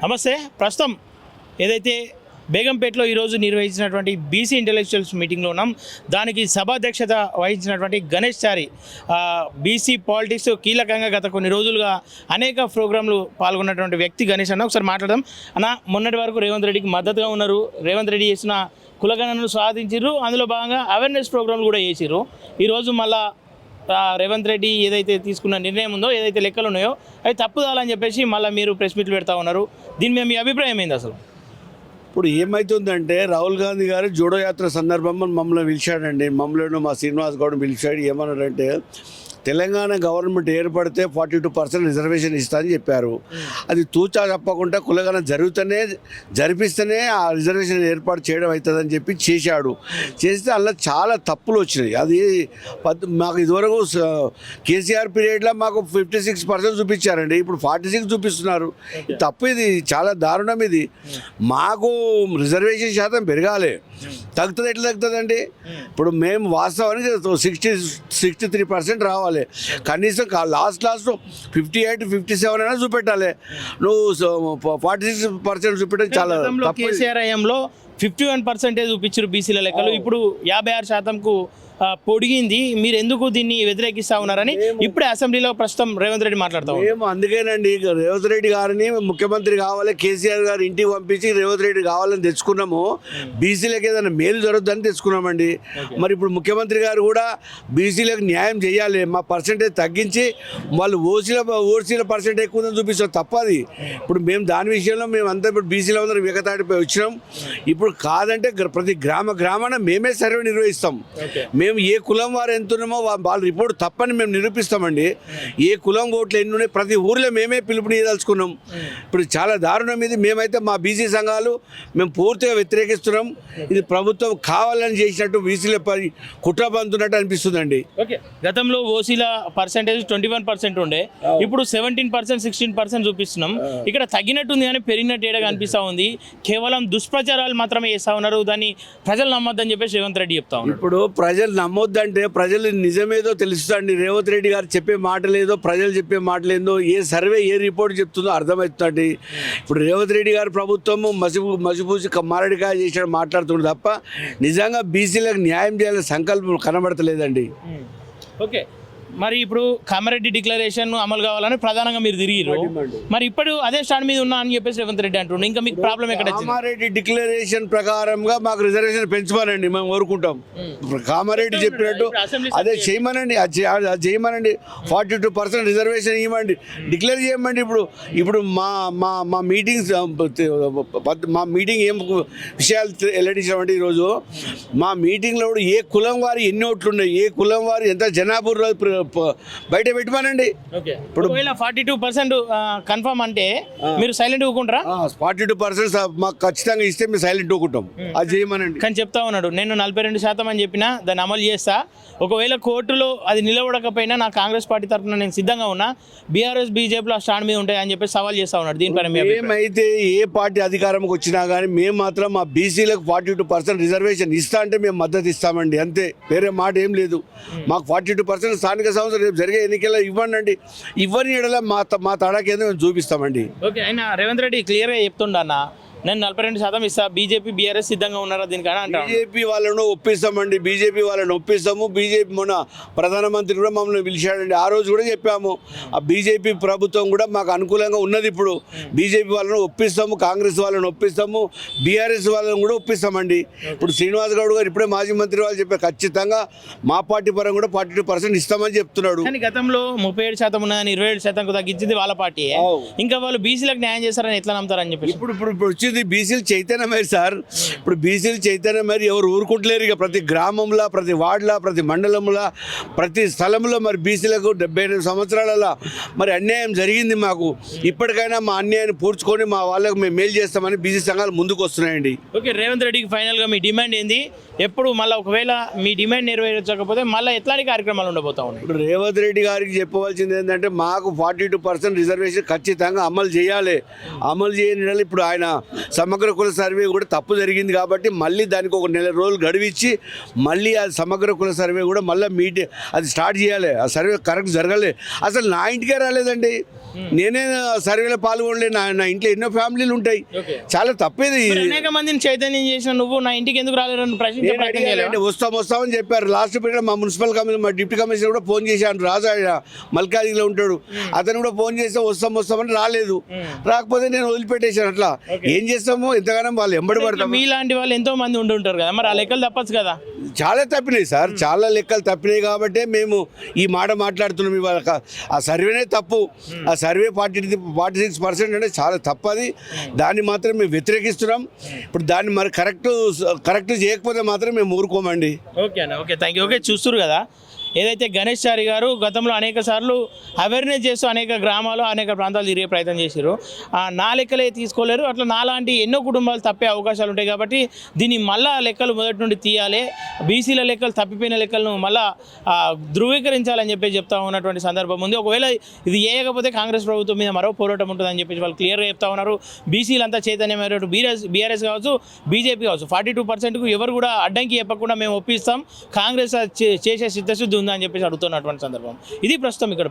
నమస్తే. ప్రస్తుతం ఏదైతే బేగంపేటలో ఈరోజు నిర్వహించినటువంటి బీసీ ఇంటెలెక్చువల్స్ మీటింగ్లో ఉన్నాం. దానికి సభాధ్యక్షత వహించినటువంటి గణేష్ చారి బీసీ పాలిటిక్స్ కీలకంగా గత కొన్ని రోజులుగా అనేక ప్రోగ్రాంలు పాల్గొన్నటువంటి వ్యక్తి గణేష్ అన్న. ఒకసారి మాట్లాడదాం అన్న. మొన్నటి వరకు రేవంత్ రెడ్డికి మద్దతుగా ఉన్నారు. రేవంత్ రెడ్డి చేసిన కులగణను సాధించారు. అందులో భాగంగా అవేర్నెస్ ప్రోగ్రాంలు కూడా చేసిర్రు. ఈరోజు మళ్ళా రేవంత్ రెడ్డి ఏదైతే తీసుకున్న నిర్ణయం ఉందో, ఏదైతే లెక్కలు ఉన్నాయో అవి తప్పుదాలని చెప్పేసి మళ్ళీ మీరు ప్రెస్ మీట్లు పెడతా ఉన్నారు. దీని మీద మీ అభిప్రాయం ఏంది అసలు? ఇప్పుడు ఏమవుతుందంటే రాహుల్ గాంధీ గారు జోడో యాత్ర సందర్భంగా మమ్మల్ని పిలిచాడండి. మమ్మల్ని మా శ్రీనివాస్ గౌడ్ పిలిచాడు. ఏమన్నాడంటే తెలంగాణ గవర్నమెంట్ ఏర్పడితే 42% రిజర్వేషన్ ఇస్తా అని చెప్పారు. అది తూచా తప్పకుండా కులగణ జరిపిస్తేనే ఆ రిజర్వేషన్ ఏర్పాటు చేయడం అవుతుందని చెప్పి చేశాడు. చేస్తే అందులో చాలా తప్పులు వచ్చినాయి. అది మాకు ఇదివరకు కేసీఆర్ పీరియడ్లో మాకు 56% చూపించారండి. ఇప్పుడు 46 చూపిస్తున్నారు. తప్పు. ఇది చాలా దారుణం. ఇది మాకు రిజర్వేషన్ శాతం పెరగాలి. తగ్గుతుంది. ఎట్లా తగ్గుతుందండి? ఇప్పుడు మేము వాస్తవానికి 63% రావాలి. కనీసం లాస్ట్ 58, 57 అయినా చూపెట్టాలి. నువ్వు 46% చూపెట్టడం చాలా తప్పు. కేసీఆర్ హయాంలో 51% చూపించారు బీసీల లెక్కలు. ఇప్పుడు 56%కు పొడిగింది. మీరు ఎందుకు దీన్ని వ్యతిరేకిస్తా ఉన్నారని ఇప్పుడే అసెంబ్లీలో ప్రస్తుతం రేవంత్ రెడ్డి మాట్లాడతాం. మేము అందుకేనండి రేవంత్ రెడ్డి గారిని ముఖ్యమంత్రి కావాలి, కేసీఆర్ గారు ఇంటికి పంపించి రేవంత్ రెడ్డి కావాలని తెచ్చుకున్నాము. బీసీలకు ఏదైనా మేలు జరుగుతుందని తెచ్చుకున్నామండి. మరి ఇప్పుడు ముఖ్యమంత్రి గారు కూడా బీసీలకు న్యాయం చేయాలి. మా పర్సెంటేజ్ తగ్గించి వాళ్ళు ఓసీల పర్సెంటేజ్ ఎక్కువ ఉందని చూపిస్తాం. తప్పది. ఇప్పుడు మేము దాని విషయంలో మేమంతా ఇప్పుడు బీసీలో అందరూ వికతాడిపోయి వచ్చినాం. ఇప్పుడు కాదంటే ప్రతి గ్రామాన మేమే సర్వే నిర్వహిస్తాం. మేము ఏ కులం వారు ఎంత ఉన్నామో వాళ్ళ రిపోర్ట్ తప్పని మేము నిరూపిస్తామండి. ఏ కులం ఓట్లు ఎన్ని ఉన్నాయి ప్రతి ఊర్లో మేమే పిలుపునియదలుచుకున్నాం. ఇప్పుడు చాలా దారుణం ఇది. మేమైతే మా బీసీ సంఘాలు మేము పూర్తిగా వ్యతిరేకిస్తున్నాం. ఇది ప్రభుత్వం కావాలని చేసినట్టు బీసీలపై కుట్ర పంతున్నట్టు అనిపిస్తుందండి. ఓకే. గతంలో ఓసీల పర్సెంటేజ్ 21% ఉండే, ఇప్పుడు 17%, 16% చూపిస్తున్నాం. ఇక్కడ తగ్గినట్టుంది కానీ పెరిగినట్టు ఏడగా అనిపిస్తూ ఉంది. కేవలం దుష్ప్రచారాలు మాత్రమే చేస్తూ ఉన్నారు. దాన్ని ప్రజలు నమ్మొద్దని చెప్పేసి రేవంత్ రెడ్డి చెప్తా ఉన్నారు. ఇప్పుడు ప్రజలు నమ్మొద్దంటే ప్రజలు నిజమేదో తెలుస్తుందండి. రేవంత్ రెడ్డి గారు చెప్పే మాటలేదో ప్రజలు చెప్పే మాటలేదో ఏ సర్వే ఏ రిపోర్ట్ చెప్తుందో అర్థమవుతుందండి. ఇప్పుడు రేవంత్ రెడ్డి గారు ప్రభుత్వము మసిపూసి మారడికాయ చేసినట్టు మాట్లాడుతుంది తప్ప నిజంగా బీసీలకు న్యాయం చేయాలని సంకల్పం కనబడతలేదండి. ఓకే. మరి ఇప్పుడు కామారెడ్డి డిక్లరేషన్ అమలు కావాలని ప్రధానంగా మీరు తిరిగిరు. మరి ఇప్పుడు అదే స్టాండ్ మీద ఉన్నా అని చెప్పేసి రేవంత్ రెడ్డి అంటుండే. ఇంకా మీకు ప్రాబ్లం ఎక్కడ? కామారెడ్డి డిక్లరేషన్ ప్రకారంగా మాకు రిజర్వేషన్ పెంచమనండి, మేము కోరుకుంటాం. కామారెడ్డి చెప్పినట్టు అదే చేయమనండి. అది చేయమనండి. 42% రిజర్వేషన్ ఇవ్వండి, డిక్లేర్ చేయమండి. ఇప్పుడు మా మీటింగ్స్ మా మీటింగ్ ఏం విషయాలు వెల్లడించామంటే ఈరోజు మా మీటింగ్లో కూడా ఏ కులం వారు ఎన్ని ఓట్లు ఉన్నాయి, ఏ కులం వారు ఎంత జనాభా బయట పెట్టమనండి. ఇప్పుడు 42% కన్ఫర్మ్ అంటే మీరు సైలెంట్ ఊకుంటారా? 42% మాకు ఖచ్చితంగా ఇస్తే మేము సైలెంట్ ఊకుంటాం. అది చేయమనండి. కానీ చెప్తా ఉన్నాడు, నేను 42% అని చెప్పినా దాన్ని అమలు చేస్తా. ఒకవేళ కోర్టులో అది నిలబడకపోయినా నా కాంగ్రెస్ పార్టీ తరఫున నేను సిద్ధంగా ఉన్నా, బీఆర్ఎస్ బీజేపీలో ఆ స్టాండ్ మీద ఉంటాయి అని చెప్పి సవాల్ చేస్తా ఉన్నాడు. దీనిపైన మేమైతే ఏ పార్టీ అధికారంకి వచ్చినా కానీ మేము మాత్రం మా బీసీలకు 42% రిజర్వేషన్ ఇస్తా అంటే మేము మద్దతు ఇస్తామండి. అంతే, వేరే మాట ఏం లేదు. మాకు 42% స్థానిక సంస్థలు రేపు జరిగే ఎన్నికల్లో ఇవ్వండి. ఇవ్వని ఎడల మా తడాకేందో మేము చూపిస్తామండి. ఓకే. అయినా రేవంత్ రెడ్డి క్లియర్గా చెప్తుండన్న, నేను 42% ఇస్తా, బీజేపీ బీఆర్ఎస్ సిద్ధంగా ఉన్నారా దీనికన్నా అంటారు. బీజేపీ వాళ్ళను ఒప్పిస్తామండి. బీజేపీ వాళ్ళని ఒప్పిస్తాము. బీజేపీ మొన్న ప్రధానమంత్రి కూడా మమ్మల్ని పిలిచాడండి. ఆ రోజు కూడా చెప్పాము, ఆ బీజేపీ ప్రభుత్వం కూడా మాకు అనుకూలంగా ఉన్నది. ఇప్పుడు బీజేపీ వాళ్ళను ఒప్పిస్తాము, కాంగ్రెస్ వాళ్ళని ఒప్పిస్తాము, బీఆర్ఎస్ వాళ్ళని కూడా ఒప్పిస్తామండి. ఇప్పుడు శ్రీనివాస్ గౌడ్ గారు ఇప్పుడే మాజీ మంత్రి వాళ్ళు చెప్పారు, ఖచ్చితంగా మా పార్టీ పరంగా కూడా 42% ఇస్తామని చెప్తున్నాడు. కానీ గతంలో 37% ఉన్నదని 27% తగ్గించింది వాళ్ళ పార్టీ. ఇంకా వాళ్ళు బీసీలకు న్యాయం చేస్తారని ఎట్లా నమ్ముతారని చెప్పి ఇప్పుడు బీసీలు చైతన్యమేరు సార్. ఇప్పుడు బీసీలు చైతన్యమేరు ఎవరు ఊరుకుంటలేరు. ఇక ప్రతి గ్రామంలో, ప్రతి వార్డులో, ప్రతి మండలంలో, ప్రతి స్థలంలో మరి బీసీలకు 78 సంవత్సరాలలో మరి అన్యాయం జరిగింది. మాకు ఇప్పటికైనా మా అన్యాయాన్ని పూడ్చుకొని మా వాళ్ళకు మేము మేలు చేస్తామని బీసీ సంఘాలు ముందుకు వస్తున్నాయండి. ఓకే. రేవంత్ రెడ్డికి ఫైనల్గా మీ డిమాండ్ ఏంది? ఎప్పుడు మళ్ళీ ఒకవేళ మీ డిమాండ్ నెరవేర్చకపోతే మళ్ళీ ఎట్లాంటి కార్యక్రమాలు ఉండబోతా ఉన్నాయి? ఇప్పుడు రేవంత్ రెడ్డి గారికి చెప్పవలసింది ఏంటంటే మాకు 42% రిజర్వేషన్ ఖచ్చితంగా అమలు చేయాలి. అమలు చేయని ఇప్పుడు ఆయన సమగ్ర కుల సర్వే కూడా తప్పు జరిగింది కాబట్టి మళ్ళీ దానికి ఒక నెల రోజులు గడువిచ్చి మళ్ళీ ఆ సమగ్ర కుల సర్వే కూడా మళ్ళీ అది స్టార్ట్ చేయాలి. ఆ సర్వే కరెక్ట్ జరగాలి. అసలు నా ఇంటికే రాలేదండి. నేనే సర్వేలో పాల్గొనలేదు. నా ఇంట్లో ఎన్నో ఫ్యామిలీలు ఉంటాయి. చాలా తప్పేది. అనేక మందిని చైతన్యం చేసిన నువ్వు నా ఇంటికి ఎందుకు రాలేరని ప్రశ్నించే ప్రయత్నం చేయలేదు. వస్తామని చెప్పారు. లాస్ట్ పీరియడ్ మా మున్సిపల్ కమిషనర్, మా డిప్యూటీ కమిషనర్ కూడా ఫోన్ చేశాను. రాజు ఆయన మల్కాజిలో ఉంటాడు, అతను కూడా ఫోన్ చేస్తే వస్తామని రాలేదు. రాకపోతే నేను వదిలిపెట్టేశాను. అట్లా ఏం చేస్తామో ఎంతగానో వాళ్ళు ఎంబడి పడతాం. మీలాంటి వాళ్ళు ఎంతో మంది ఉండి ఉంటారు కదా, మరి ఆ లెక్కలు తప్పచ్చు కదా. చాలా తప్పినాయి సార్, చాలా లెక్కలు తప్పినాయి కాబట్టి మేము ఈ మాట మాట్లాడుతున్నాం ఇవాళ. ఆ సర్వేనే తప్పు. ఆ సర్వే 46% అంటే చాలా తప్పది. దాన్ని మాత్రం మేము వ్యతిరేకిస్తున్నాం. ఇప్పుడు దాన్ని మరి కరెక్ట్ చేయకపోతే మాత్రం మేము ఊరుకోమండి. ఓకే అన్న, ఓకే, థ్యాంక్ యూ. ఓకే, చూస్తున్నారు కదా ఏదైతే గణేష్ చారి గారు గతంలో అనేక సార్లు అవేర్నెస్ చేస్తూ అనేక గ్రామాలు అనేక ప్రాంతాలు తిరిగే ప్రయత్నం చేశారు. నా లెక్కలే తీసుకోలేరు, అట్లా నాలాంటి ఎన్నో కుటుంబాలు తప్పే అవకాశాలు ఉంటాయి. కాబట్టి దీన్ని మళ్ళా లెక్కలు మొదటి నుండి తీయాలి, బీసీల లెక్కలు తప్పిపోయిన లెక్కలను మళ్ళా ధృవీకరించాలని చెప్పి చెప్తా ఉన్నటువంటి సందర్భం ఉంది. ఒకవేళ ఇది చేయకపోతే కాంగ్రెస్ ప్రభుత్వం మీద మరో పోరాటం ఉంటుందని చెప్పి వాళ్ళు క్లియర్గా చెప్తా ఉన్నారు. బీసీలంతా చైతన్యమైనటువంటి బీఆర్ఎస్ కావచ్చు, బీజేపీ కావచ్చు, 42%కు ఎవరు కూడా అడ్డంకి చెప్పకుండా మేము ఒప్పిస్తాం, కాంగ్రెస్ చేసే సిద్ధశుద్ధి ఉందని చెప్పేసి అడుగుతున్నటువంటి సందర్భం ఇది. ప్రస్తుతం ఇక్కడ